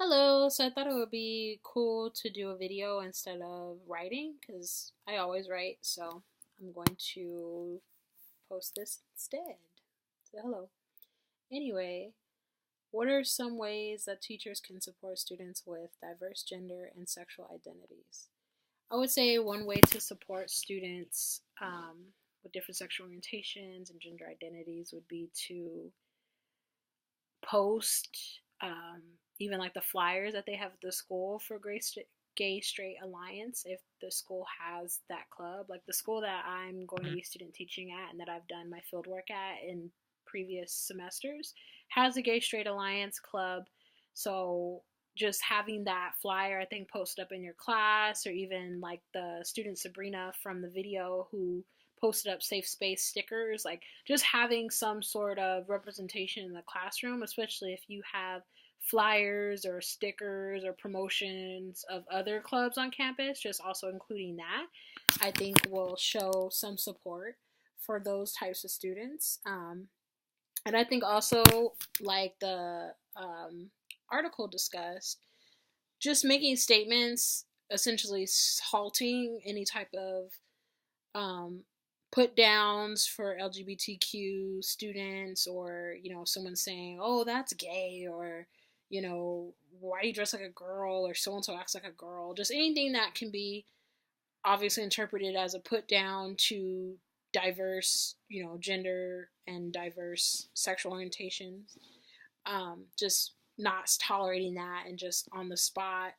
Hello, so I thought it would be cool to do a video instead of writing because I always write, so I'm going to post this instead. So, hello. Anyway, what are some ways that teachers can support students with diverse gender and sexual identities? I would say one way to support students with different sexual orientations and gender identities would be to post even like the flyers that they have at the school for Gay Straight Alliance if the school has that club. Like the school that I'm going to be student teaching at and that I've done my field work at in previous semesters has a Gay Straight Alliance club. So just having that flyer, I think, posted up in your class, or even like the student Sabrina from the video who posted up safe space stickers, like just having some sort of representation in the classroom, especially if you have flyers or stickers or promotions of other clubs on campus, just also including that, I think will show some support for those types of students. And I think also, like the article discussed, just making statements essentially halting any type of um, put downs for LGBTQ students, or someone saying, "Oh, that's gay," or "Why do you dress like a girl?" or "So and so acts like a girl." Just anything that can be obviously interpreted as a put down to diverse, gender and diverse sexual orientations. Just not tolerating that, and just on the spot,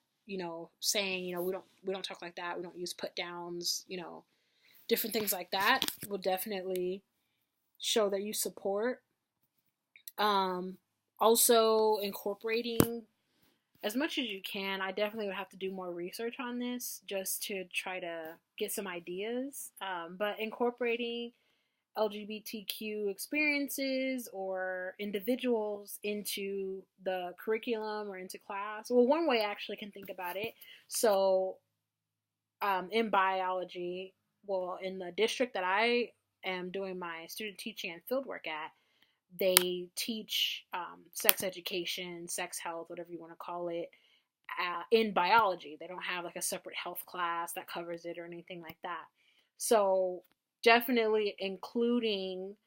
saying, we don't talk like that. We don't use put downs. Different things like that will definitely show that you support. Um, Also, incorporating as much as you can. I definitely would have to do more research on this just to try to get some ideas. But incorporating LGBTQ experiences or individuals into the curriculum or into class. Well, one way I actually can think about it. So, in biology, well, in the district that I am doing my student teaching and field work at, they teach sex education, sex health, whatever you want to call it, in biology. They don't have like a separate health class that covers it or anything like that. So definitely including,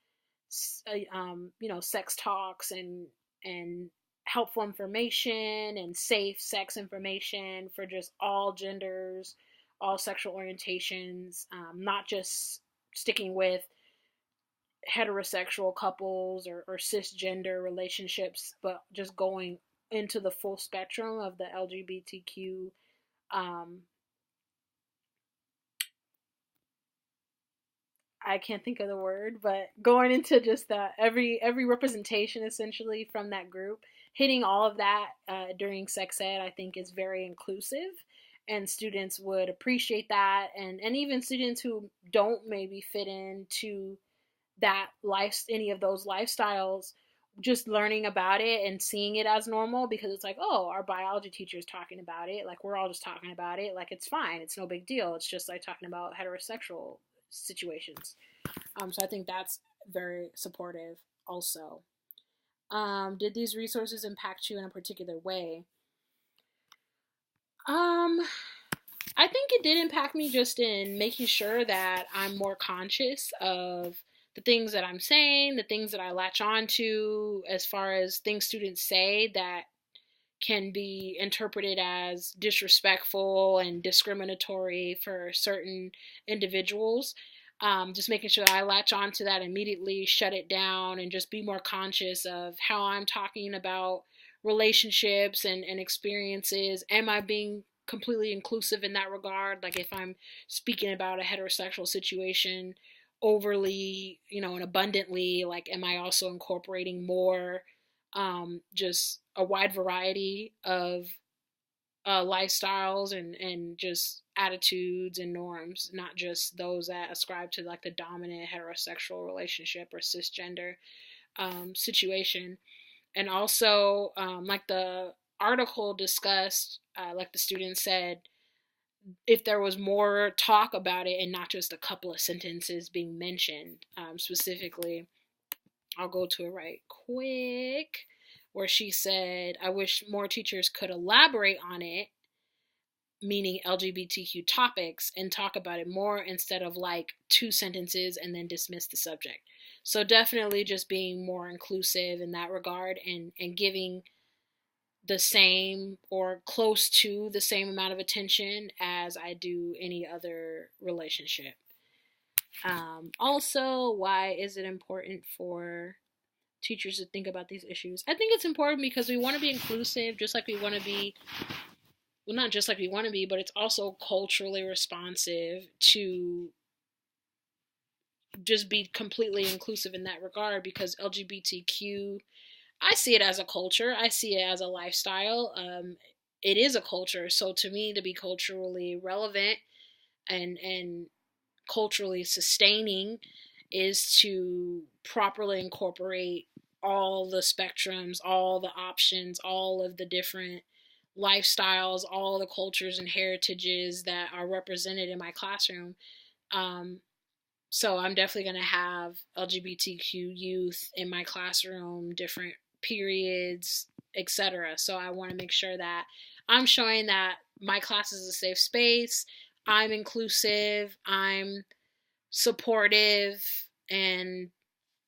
sex talks and helpful information and safe sex information for just all genders, all sexual orientations, not just sticking with heterosexual couples or cisgender relationships, but just going into the full spectrum of the LGBTQ. Um, I can't think of the word, but going into just that every representation essentially from that group, hitting all of that during sex ed, I think is very inclusive, and students would appreciate that, and even students who don't maybe fit into that life, any of those lifestyles, just learning about it and seeing it as normal, because it's like, oh, our biology teacher is talking about it, like we're all just talking about it, like it's fine, it's no big deal, it's just like talking about heterosexual situations. So I think that's very supportive also. Did these resources impact you in a particular way? um I think it did impact me, just in making sure that I'm more conscious of the things that I'm saying, the things that I latch on to, as far as things students say that can be interpreted as disrespectful and discriminatory for certain individuals. Just making sure that I latch on to that immediately, shut it down, and just be more conscious of how I'm talking about relationships and experiences. Am I being completely inclusive in that regard? Like if I'm speaking about a heterosexual situation overly, and abundantly, like am I also incorporating more, just a wide variety of lifestyles and just attitudes and norms, not just those that ascribe to like the dominant heterosexual relationship or cisgender situation. And also, like the article discussed, like the student said, if there was more talk about it and not just a couple of sentences being mentioned, specifically, I'll go to it right quick. where she said, I wish more teachers could elaborate on it, meaning LGBTQ topics, and talk about it more instead of like 2 sentences and then dismiss the subject. So definitely just being more inclusive in that regard, and giving the same or close to the same amount of attention as I do any other relationship. Also, why is it important for teachers to think about these issues? I think it's important because we want to be inclusive, just like we want to be, well, not just like we want to be, but it's also culturally responsive to just be completely inclusive in that regard, because LGBTQ, I see it as a culture, I see it as a lifestyle. It is a culture. So to me, to be culturally relevant and culturally sustaining is to properly incorporate all the spectrums, all the options, all of the different lifestyles, all the cultures and heritages that are represented in my classroom. Um, so I'm definitely going to have LGBTQ youth in my classroom, different periods, etc. So I want to make sure that I'm showing that my class is a safe space, I'm inclusive, I'm supportive, and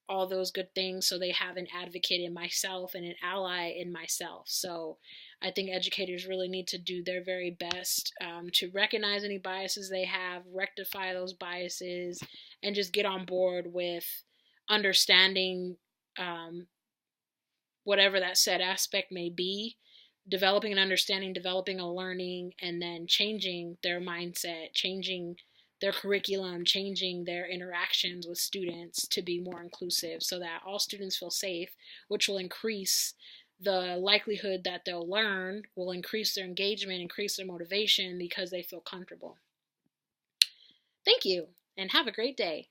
all those good things, so they have an advocate in myself and an ally in myself. So I think educators really need to do their very best to recognize any biases they have, rectify those biases, and just get on board with understanding whatever that said aspect may be, developing an understanding, developing a learning, and then changing their mindset, changing their curriculum, changing their interactions with students to be more inclusive so that all students feel safe, which will increase the likelihood that they'll learn, will increase their engagement, increase their motivation because they feel comfortable. Thank you, and have a great day.